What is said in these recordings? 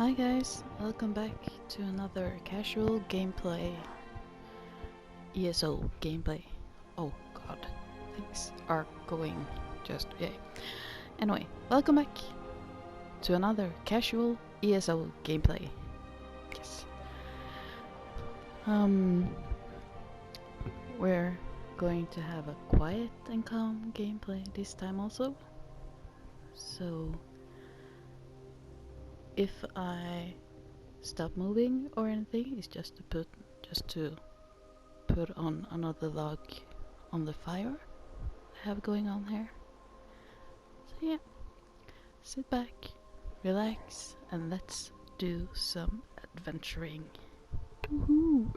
Hi guys, welcome back to another casual gameplay. ESO gameplay. Oh god, things are going just yay. Anyway, welcome back to another casual ESO gameplay. Yes. We're going to have a quiet and calm gameplay this time also. So if I stop moving or anything, it's just to put on another log on the fire I have going on here. So yeah, sit back, relax, and let's do some adventuring. Woohoo!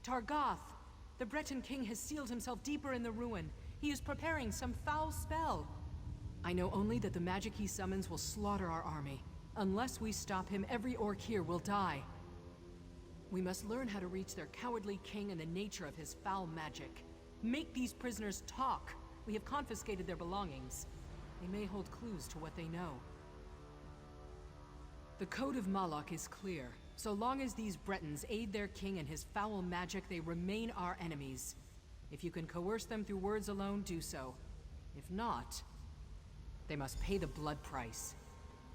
Targoth! The Breton king has sealed himself deeper in the ruin. He is preparing some foul spell. I know only that the magic he summons will slaughter our army. Unless we stop him, every orc here will die. We must learn how to reach their cowardly king and the nature of his foul magic. Make these prisoners talk. We have confiscated their belongings. They may hold clues to what they know. The Code of Moloch is clear. So long as these Bretons aid their king and his foul magic, they remain our enemies. If you can coerce them through words alone, do so. If not, they must pay the blood price.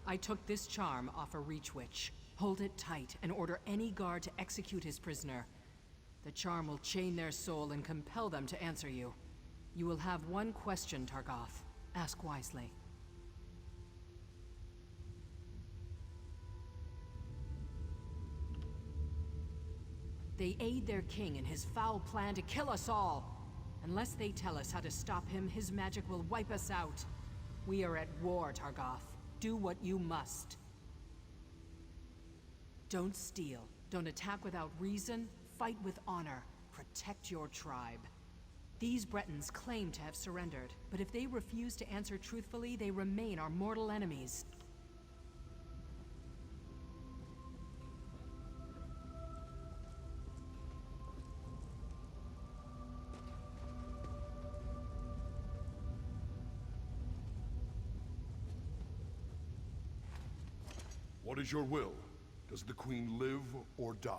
I took this charm off a Reach Witch. Hold it tight and order any guard to execute his prisoner. The charm will chain their soul and compel them to answer you. You will have one question, Targoth. Ask wisely. They aid their king in his foul plan to kill us all. Unless they tell us how to stop him, his magic will wipe us out. We are at war, Targoth. Do what you must. Don't steal. Don't attack without reason. Fight with honor. Protect your tribe. These Bretons claim to have surrendered, but if they refuse to answer truthfully, they remain our mortal enemies. What is your will? Does the Queen live or die?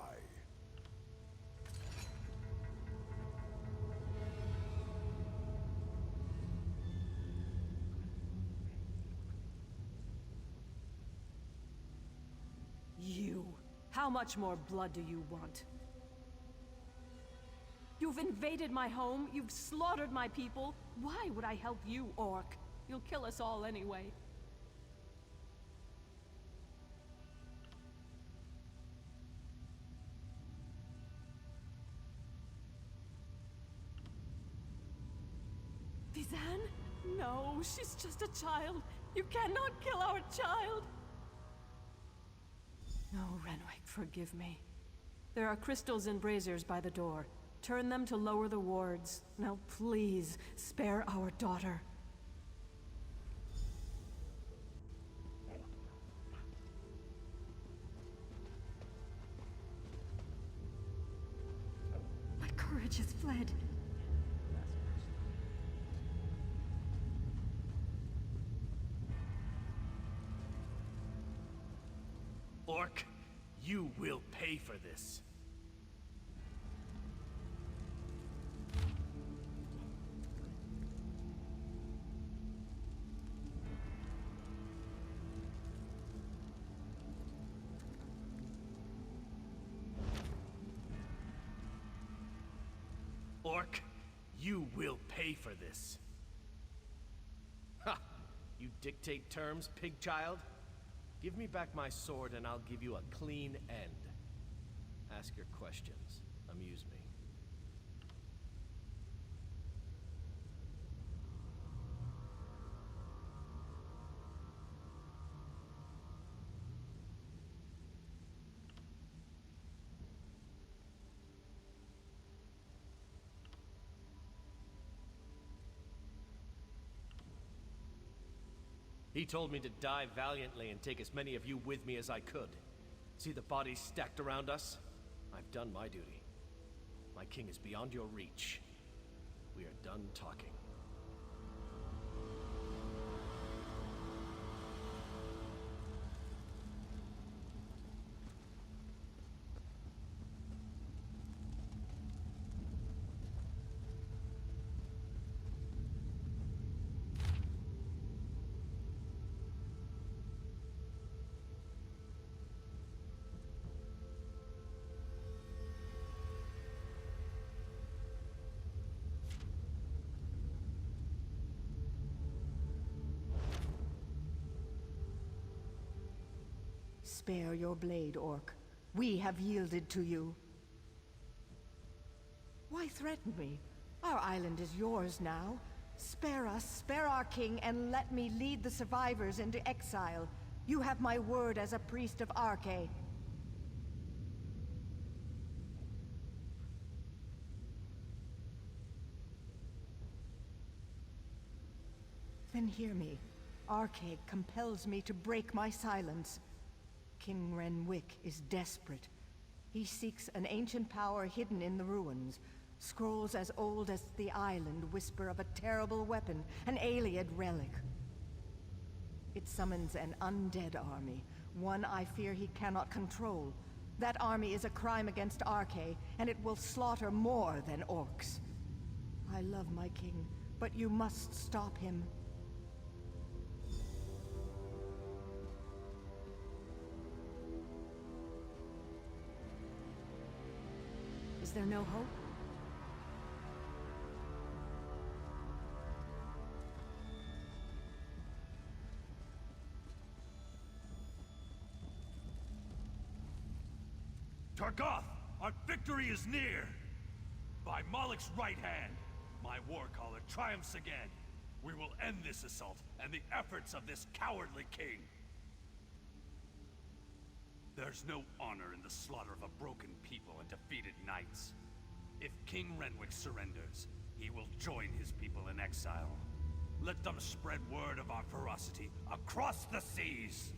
You. How much more blood do you want? You've invaded my home, you've slaughtered my people. Why would I help you, orc? You'll kill us all anyway. Vizan? No, she's just a child. You cannot kill our child. No, Renwick, forgive me. There are crystals and braziers by the door. Turn them to lower the wards. Now please, spare our daughter. My courage has fled. Orc, you will pay for this. Orc, you will pay for this. Ha! You dictate terms, pig child? Give me back my sword and I'll give you a clean end. Ask your questions. Amuse me. He told me to die valiantly and take as many of you with me as I could. See the bodies stacked around us? I've done my duty. My king is beyond your reach. We are done talking. Spare your blade, Orc. We have yielded to you. Why threaten me? Our island is yours now. Spare us, spare our king, and let me lead the survivors into exile. You have my word as a priest of Arche. Then hear me. Arche compels me to break my silence. King Renwick is desperate. He seeks an ancient power hidden in the ruins. Scrolls as old as the island whisper of a terrible weapon, an alien relic. It summons an undead army, one I fear he cannot control. That army is a crime against Arche, and it will slaughter more than orcs. I love my king, but you must stop him. Is there no hope? Targoth, our victory is near! By Malek's right hand, my warcaller triumphs again. We will end this assault and the efforts of this cowardly king. There's no honor in the slaughter of a broken people and defeated knights. If King Renwick surrenders, he will join his people in exile. Let them spread word of our ferocity across the seas.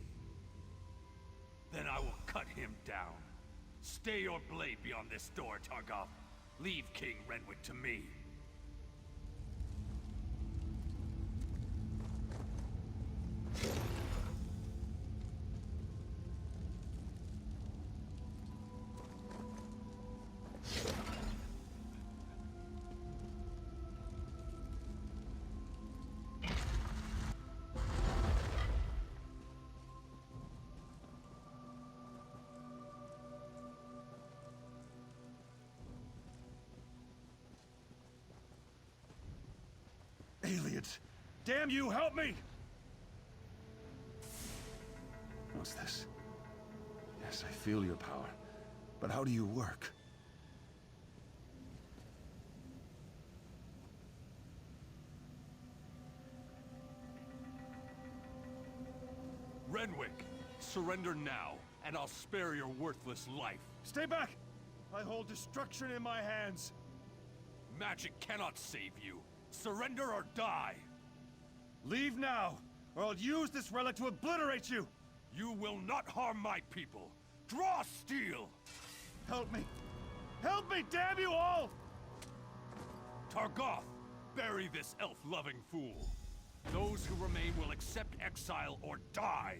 Then I will cut him down. Stay your blade beyond this door, Targoth. Leave King Renwick to me. Aliens! Damn you, help me! What's this? Yes, I feel your power. But how do you work? Renwick, surrender now, and I'll spare your worthless life. Stay back! I hold destruction in my hands. Magic cannot save you. Surrender or die! Leave now, or I'll use this relic to obliterate you! You will not harm my people! Draw steel! Help me! Help me, damn you all! Targoth, bury this elf-loving fool. Those who remain will accept exile or die.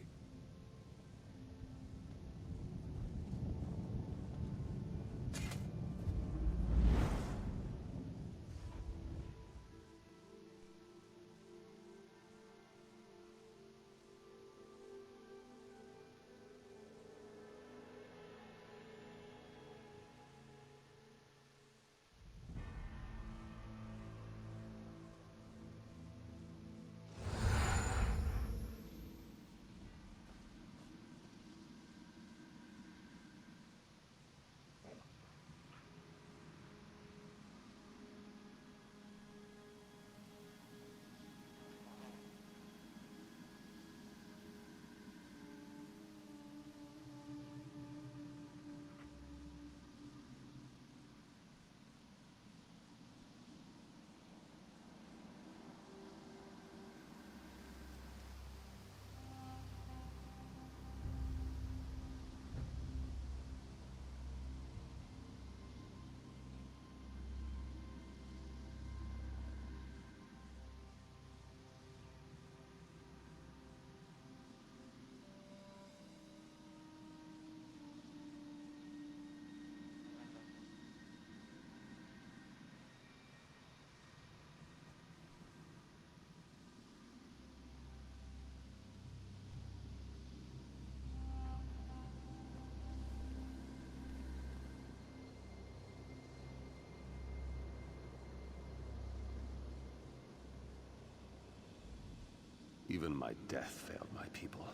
Even my death failed my people.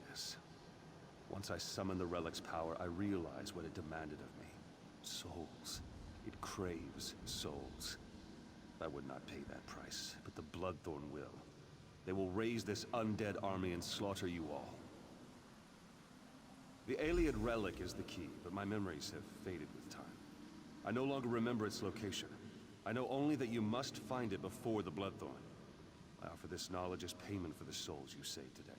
Yes. Once I summoned the relic's power, I realized what it demanded of me. Souls. It craves souls. I would not pay that price, but the Bloodthorn will. They will raise this undead army and slaughter you all. The Ayleid relic is the key, but my memories have faded with time. I no longer remember its location. I know only that you must find it before the Bloodthorn. I offer this knowledge as payment for the souls you saved today.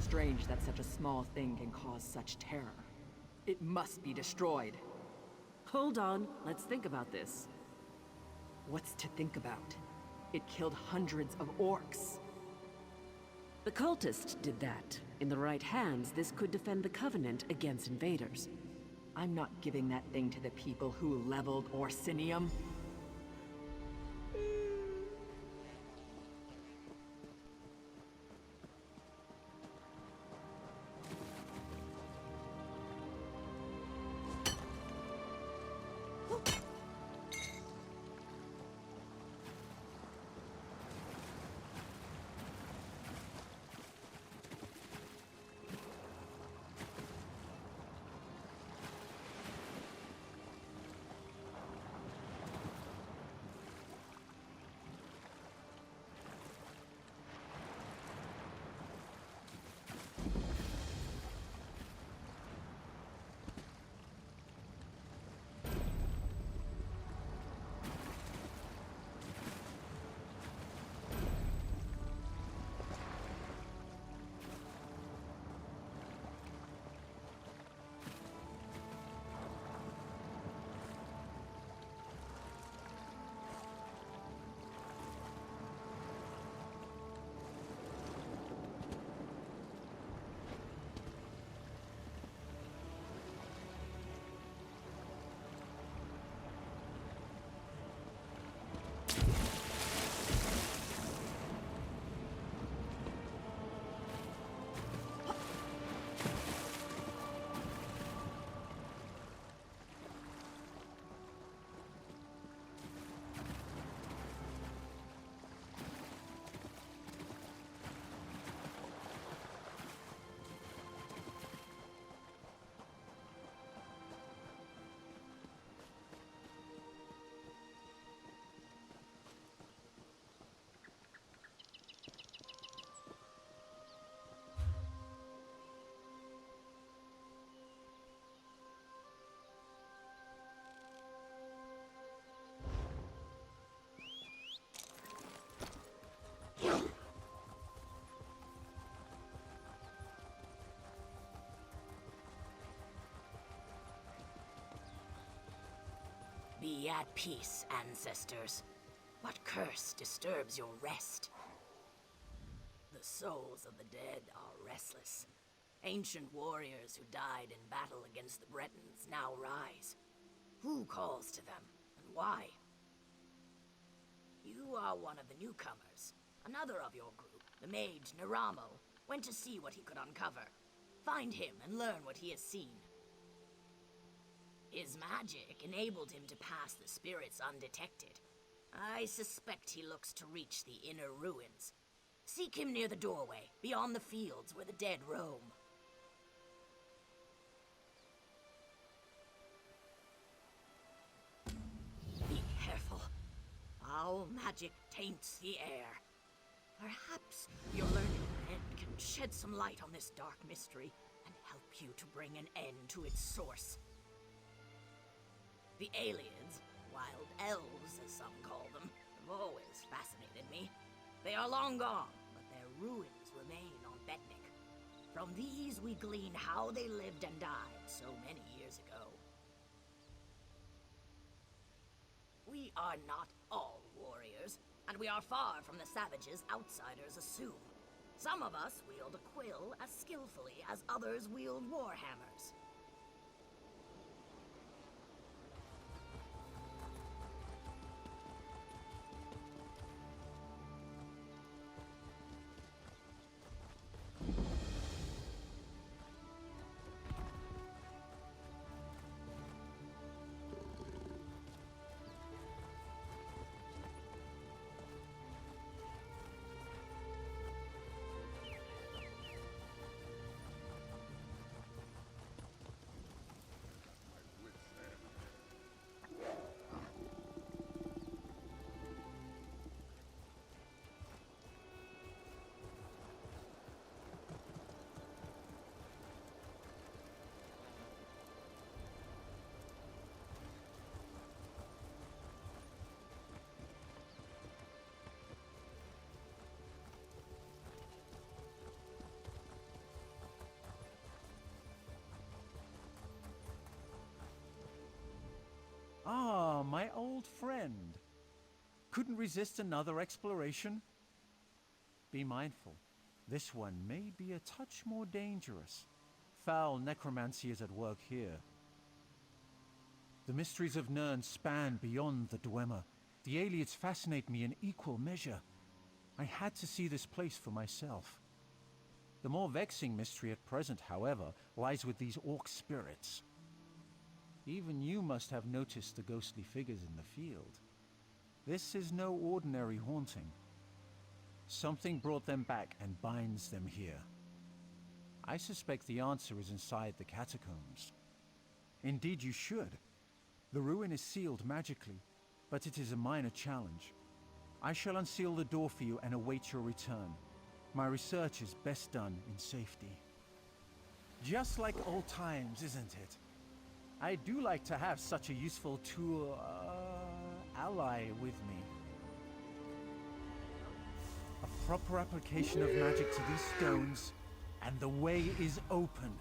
Strange that such a small thing can cause such terror. It must be destroyed. Hold on, let's think about this. What's to think about? It killed hundreds of orcs. The cultist did that. In the right hands, this could defend the Covenant against invaders. I'm not giving that thing to the people who leveled Orsinium. Be at peace, ancestors. What curse disturbs your rest? The souls of the dead are restless. Ancient warriors who died in battle against the Bretons now rise. Who calls to them, and why? You are one of the newcomers. Another of your group, the mage Naramo, went to see what he could uncover. Find him and learn what he has seen. His magic enabled him to pass the spirits undetected. I suspect he looks to reach the inner ruins. Seek him near the doorway, beyond the fields where the dead roam. Be careful. Foul magic taints the air. Perhaps your learned friend can shed some light on this dark mystery and help you to bring an end to its source. The aliens, wild elves as some call them, have always fascinated me. They are long gone, but their ruins remain on Betnik. From these we glean how they lived and died so many years ago. We are not all warriors, and we are far from the savages outsiders assume. Some of us wield a quill as skillfully as others wield warhammers. Ah, my old friend. Couldn't resist another exploration? Be mindful. This one may be a touch more dangerous. Foul necromancy is at work here. The mysteries of Nirn span beyond the Dwemer. The aliens fascinate me in equal measure. I had to see this place for myself. The more vexing mystery at present, however, lies with these orc spirits. Even you must have noticed the ghostly figures in the field. This is no ordinary haunting. Something brought them back and binds them here. I suspect the answer is inside the catacombs. Indeed you should. The ruin is sealed magically, but it is a minor challenge. I shall unseal the door for you and await your return. My research is best done in safety. Just like old times, isn't it? I do like to have such a useful tool, ally with me. A proper application of magic to these stones, and the way is open.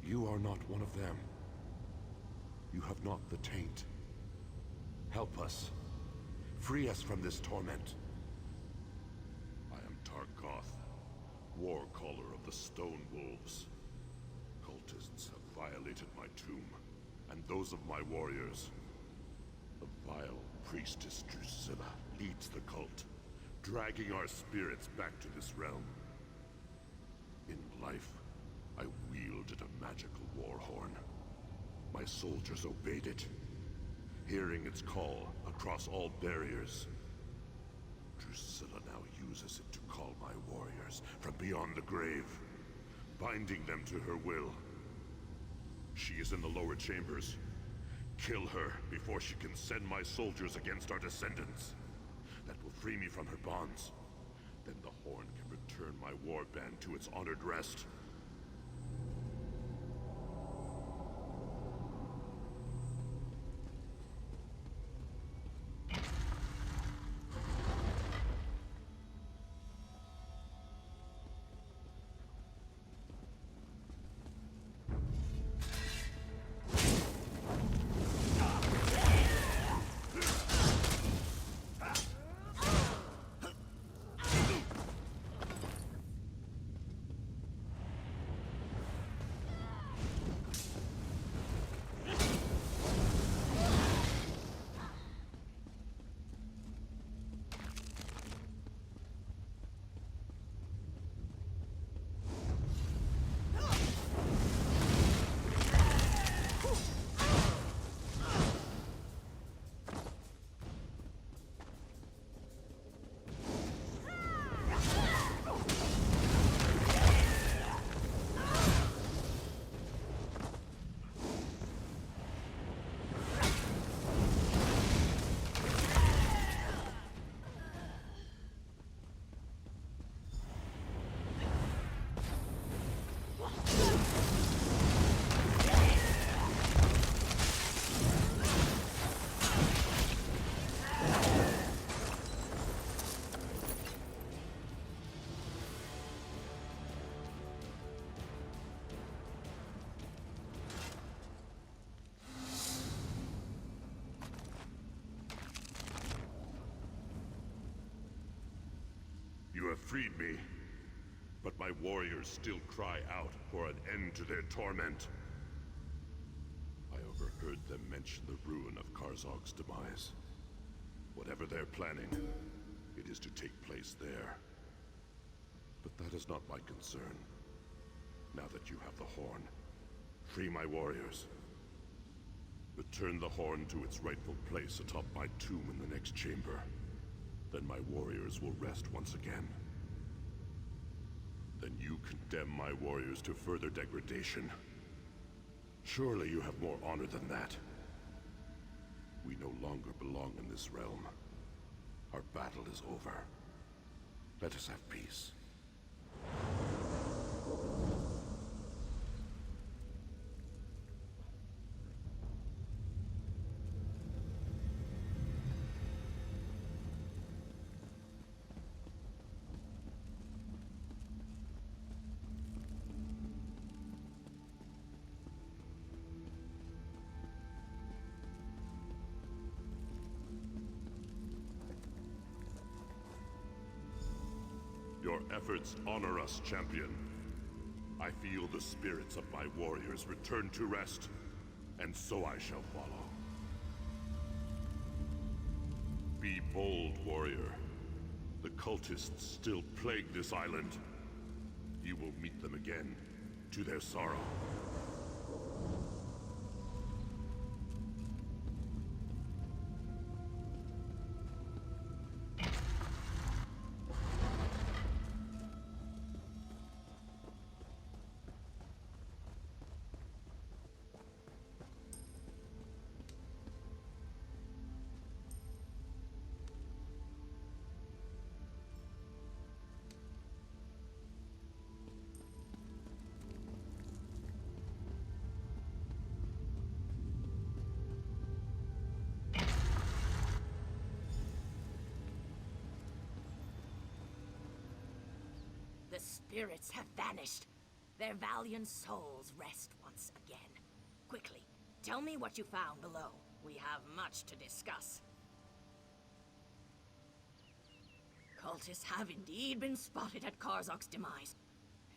You are not one of them. You have not the taint. Help us. Free us from this torment. I am Targoth, war caller of the Stone Wolves. Cultists have violated my tomb, and those of my warriors. The vile priestess Drusilla leads the cult, dragging our spirits back to this realm. In life, I wielded a magical war horn. My soldiers obeyed it, hearing its call across all barriers. Drusilla now uses it to call my warriors from beyond the grave, binding them to her will. She is in the lower chambers. Kill her before she can send my soldiers against our descendants. That will free me from her bonds. Then the horn can Return my warband to its honored rest. You have freed me, but my warriors still cry out for an end to their torment. I overheard them mention the ruin of Karzog's demise. Whatever they're planning, it is to take place there. But that is not my concern. Now that you have the horn, free my warriors. Return the horn to its rightful place atop my tomb in the next chamber. Then my warriors will rest once again. Then you condemn my warriors to further degradation. Surely you have more honor than that. We no longer belong in this realm. Our battle is over. Let us have peace. Your efforts honor us, champion. I feel the spirits of my warriors return to rest, and so I shall follow. Be bold, warrior. The cultists still plague this island. You will meet them again, to their sorrow. The spirits have vanished. Their valiant souls rest once again. Quickly, tell me what you found below. We have much to discuss. Cultists have indeed been spotted at Karzog's demise.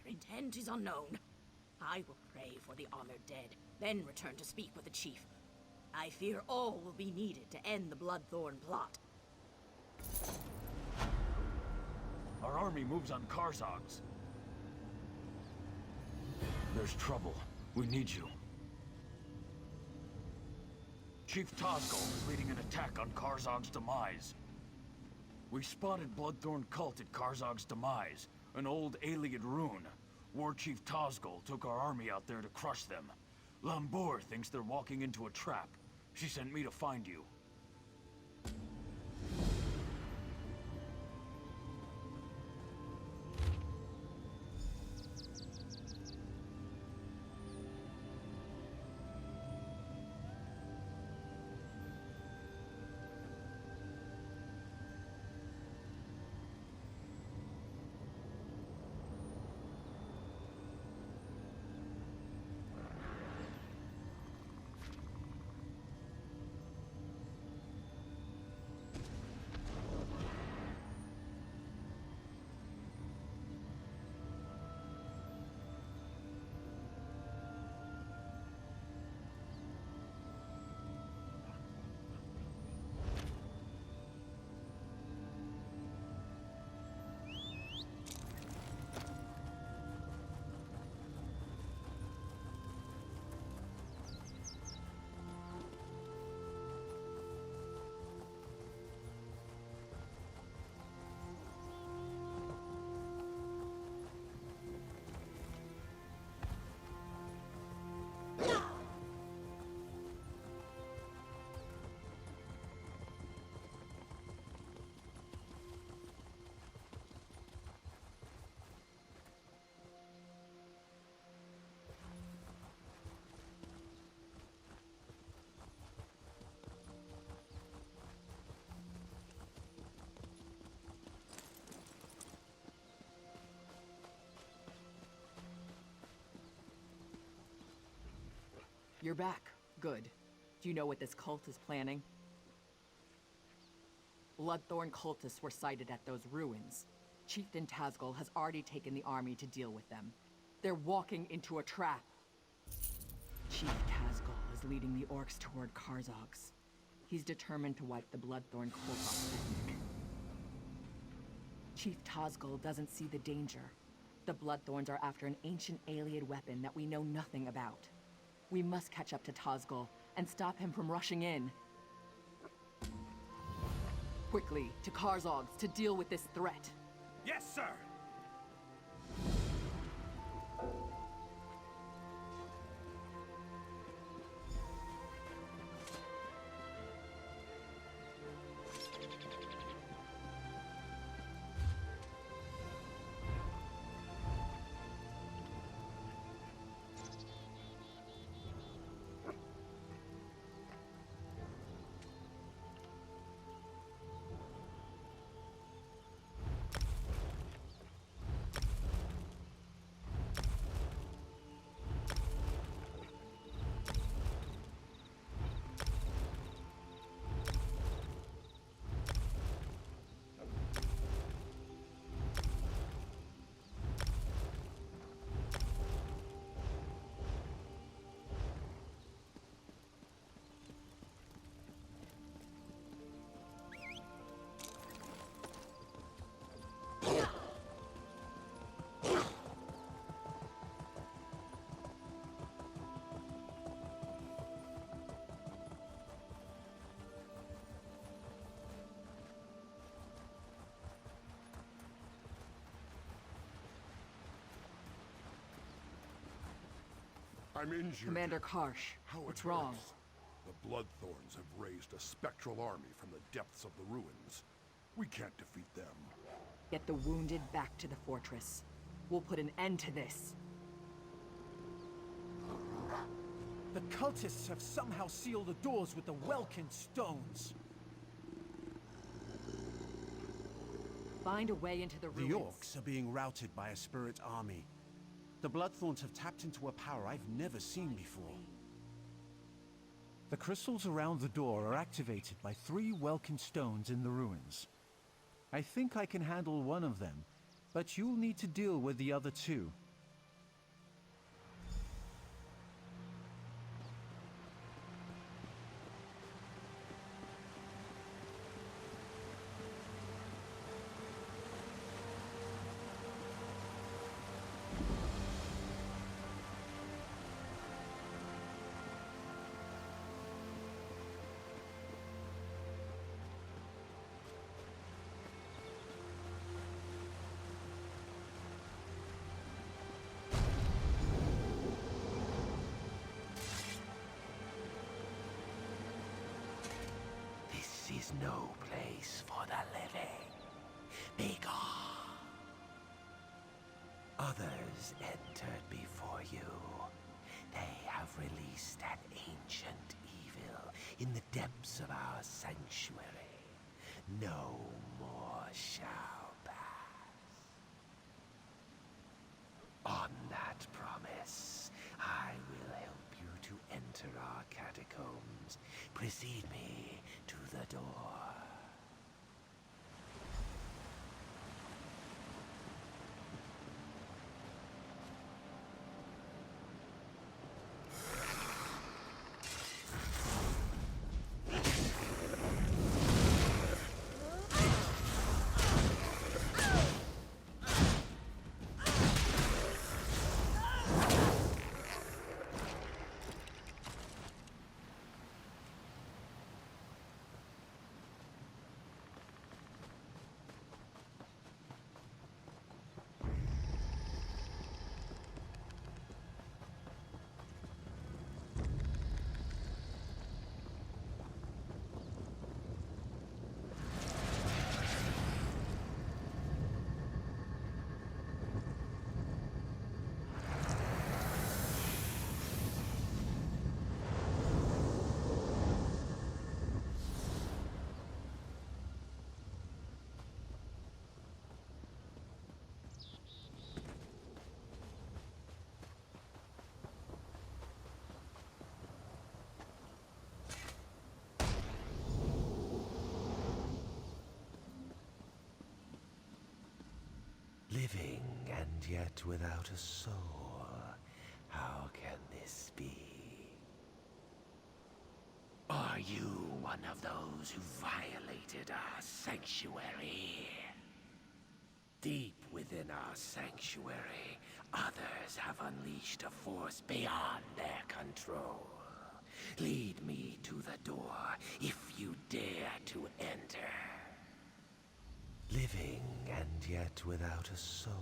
Their intent is unknown. I will pray for the honored dead, then return to speak with the chief. I fear all will be needed to end the Bloodthorn plot. Our army moves on Karzog's. There's trouble. We need you. Chief Tozgol is leading an attack on Karzog's demise. We spotted Bloodthorn cult at Karzog's demise, an old Ayleid rune. War Chief Tozgol took our army out there to crush them. Lambour thinks they're walking into a trap. She sent me to find you. you're back. Good. Do you know what this cult is planning? Bloodthorn cultists were sighted at those ruins. Chieftain Tazgol has already taken the army to deal with them. They're walking into a trap. Chief Tazgol is leading the orcs toward Karzogs. He's determined to wipe the Bloodthorn cult off Ventnor. Chief Tazgol doesn't see the danger. The Bloodthorns are after an ancient alien weapon that we know nothing about. We must catch up to Tazgol and stop him from rushing in. Quickly, to Karzogs to deal with this threat. Yes, sir! I'm injured. Commander Karsh, How it what's wrong? hurts. The Bloodthorns have raised a spectral army from the depths of the ruins. We can't defeat them. Get the wounded back to the fortress. We'll put an end to this. The cultists have somehow sealed the doors with the Welkin stones. Find a way into the The ruins. orcs are being routed by a spirit army. The Bloodthorns have tapped into a power I've never seen before. The crystals around the door are activated by 3 Welkin stones in the ruins. I think I can handle one of them, but you'll need to deal with the other 2. This is no place for the living. Begone. Others entered before you. They have released an ancient evil in the depths of our sanctuary. No more shall pass. On that promise, I will help you to enter our catacombs. Precede me to the door. and yet without a soul. How can this be? Are you one of those who violated our sanctuary? Deep within our sanctuary, others have unleashed a force beyond their control. Lead me to the door if you dare to enter. Living and yet without a soul.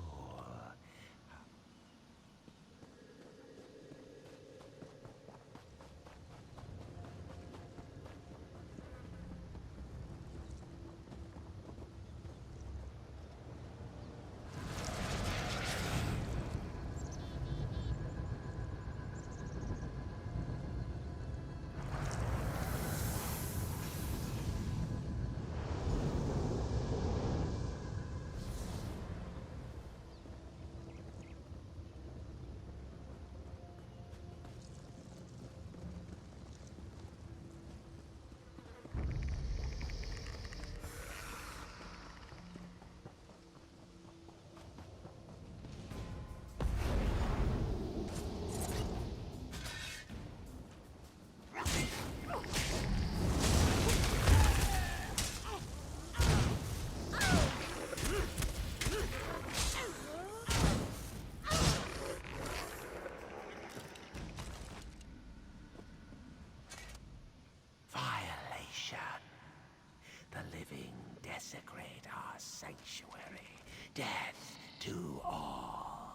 Desecrate our sanctuary. Death to all.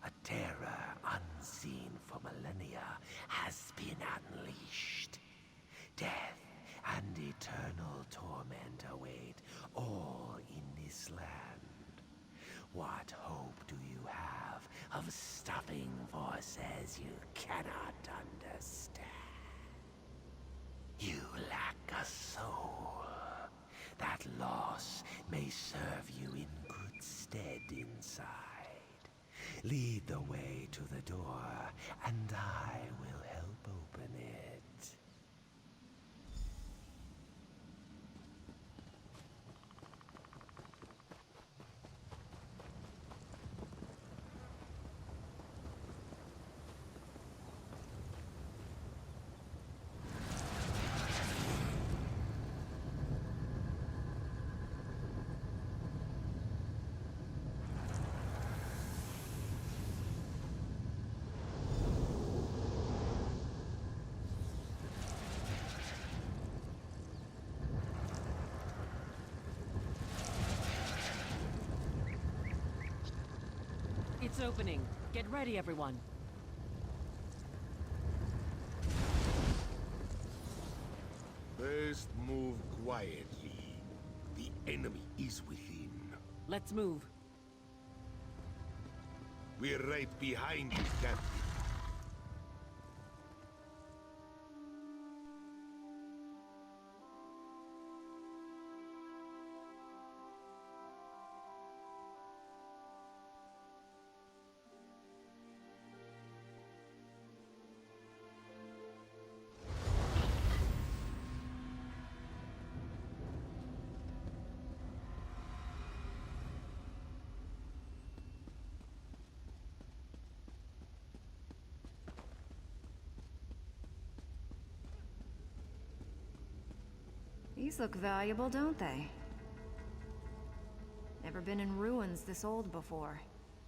A terror unseen for millennia has been unleashed. Death and eternal torment await all in this land. What hope do you have of stopping forces you cannot understand? You lack a soul. That loss may serve you in good stead inside. Lead the way to the door, and I will help open it. It's opening. Get ready, everyone. First, move quietly. The enemy is within. Let's move. We're right behind you, Captain. These look valuable, don't they? Never been in ruins this old before.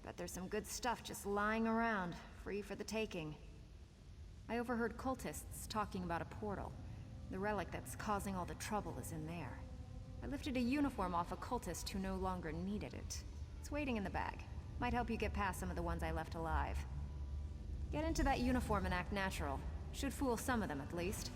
Bet there's some good stuff just lying around, free for the taking. I overheard cultists talking about a portal. The relic that's causing all the trouble is in there. I lifted a uniform off a cultist who no longer needed it. It's waiting in the bag. Might help you get past some of the ones I left alive. Get into that uniform and act natural. Should fool some of them at least.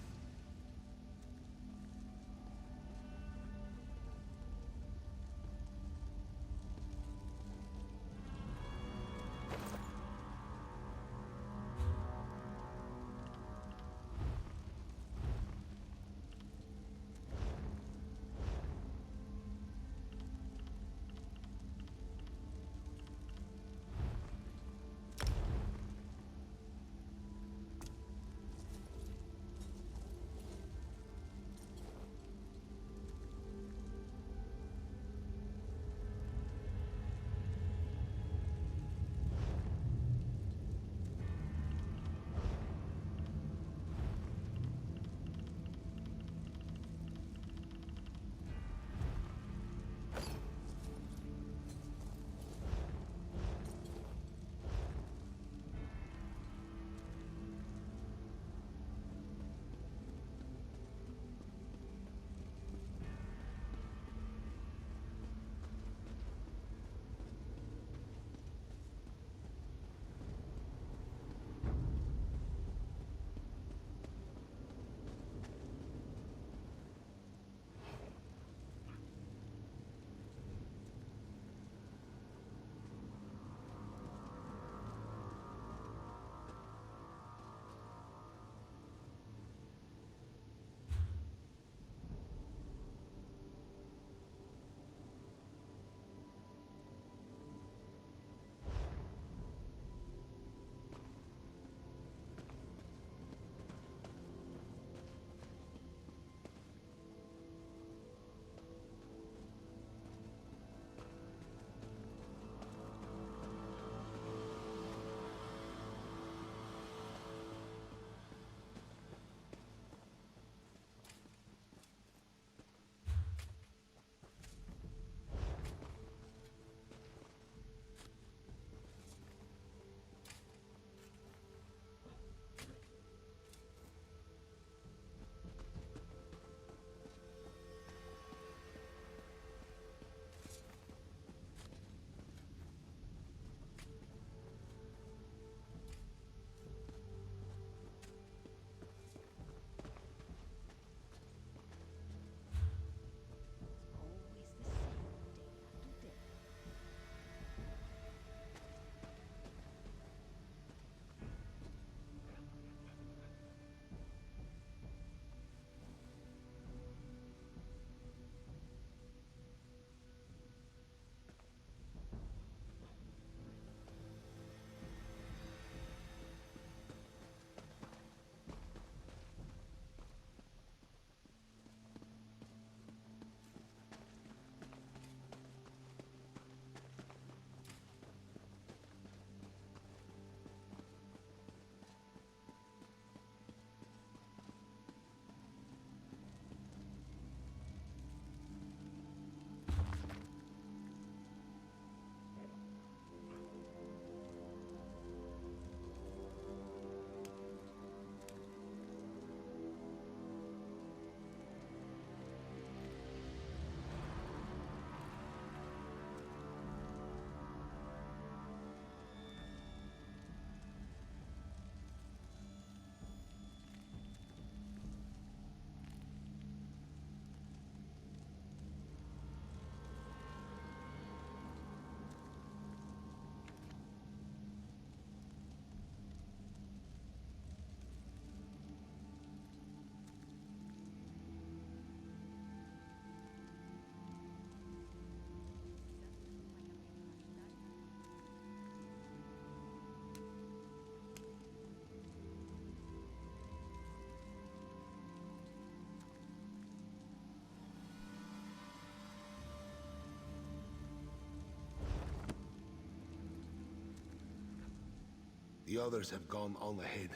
The others have gone on ahead.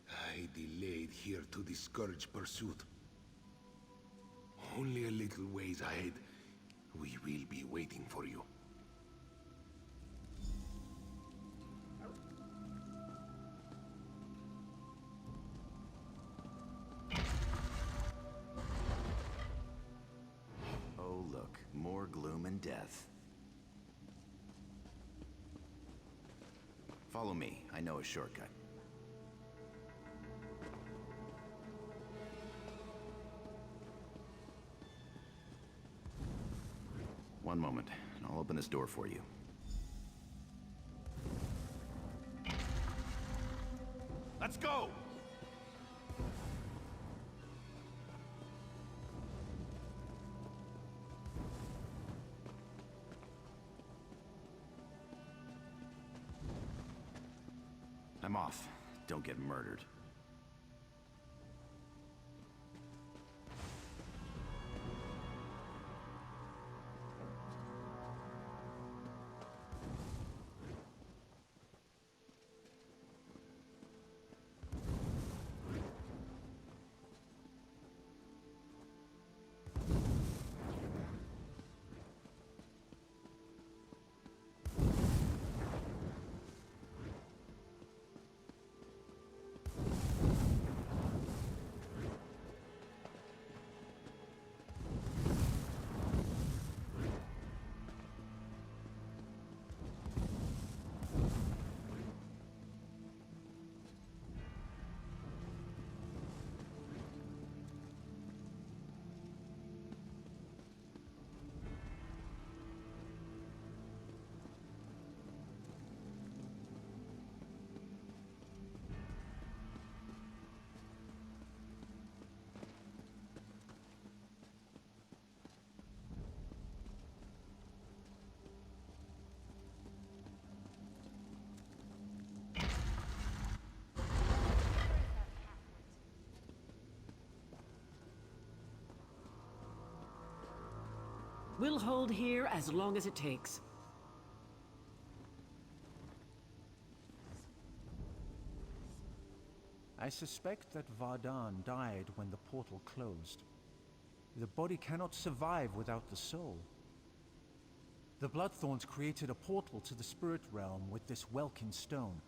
I delayed here to discourage pursuit. Only a little ways ahead. We will be waiting for you. Oh look, more gloom and death. Follow me, I know a shortcut. One moment, and I'll open this door for you. Let's go! I'm off. Don't get murdered. We'll hold here as long as it takes. I suspect that Vardan died when the portal closed. The body cannot survive without the soul. The Bloodthorns created a portal to the spirit realm with this Welkin stone.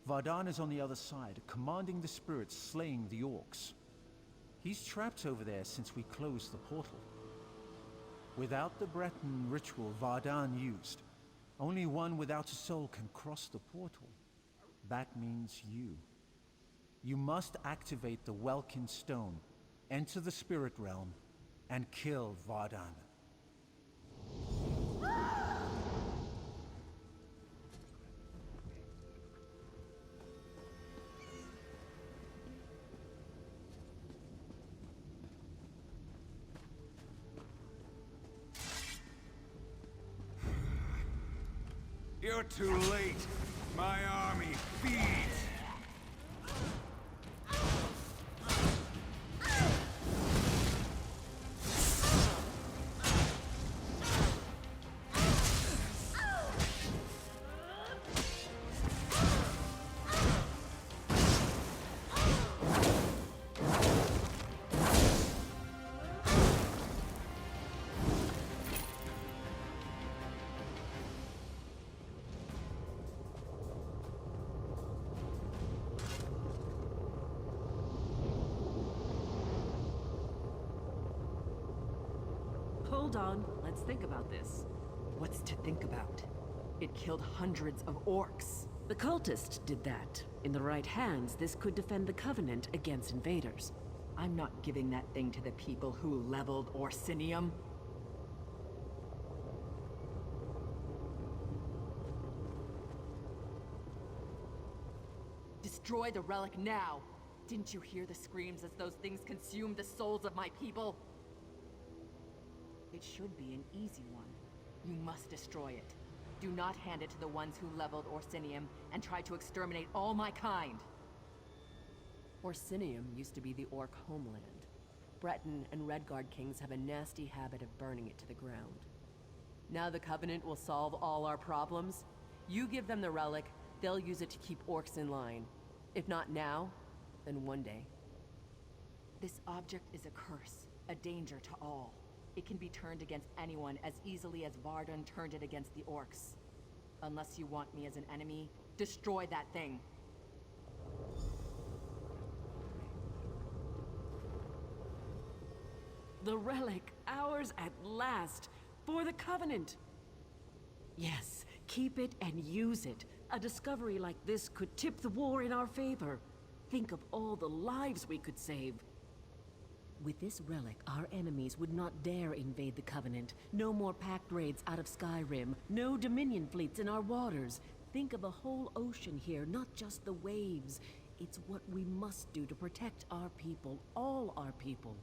Vardan is on the other side, commanding the spirits slaying the orcs. He's trapped over there since we closed the portal. Without the Breton ritual Vardan used, only one without a soul can cross the portal. That means you. You must activate the Welkin stone, enter the spirit realm, and kill Vardan. You're too late. My army feeds. Hold on, let's think about this. What's to think about? It killed hundreds of orcs. The cultist did that. In the right hands, this could defend the Covenant against invaders. I'm not giving that thing to the people who leveled Orsinium. Destroy the relic now! Didn't you hear the screams as those things consumed the souls of my people? It should be an easy one. You must destroy it. Do not hand it to the ones who leveled Orsinium and tried to exterminate all my kind. Orsinium used to be the Orc homeland. Breton and Redguard kings have a nasty habit of burning it to the ground. Now the Covenant will solve all our problems. You give them the relic, they'll use it to keep orcs in line. If not now, then one day. This object is a curse, a danger to all. It can be turned against anyone as easily as Vardan turned it against the orcs. Unless you want me as an enemy, destroy that thing. The relic, ours at last, for the Covenant. Yes, keep it and use it. A discovery like this could tip the war in our favor. Think of all the lives we could save. With this relic, our enemies would not dare invade the Covenant. No more pact raids out of Skyrim. No Dominion fleets in our waters. Think of a whole ocean here, not just the waves. It's what we must do to protect our people, all our people.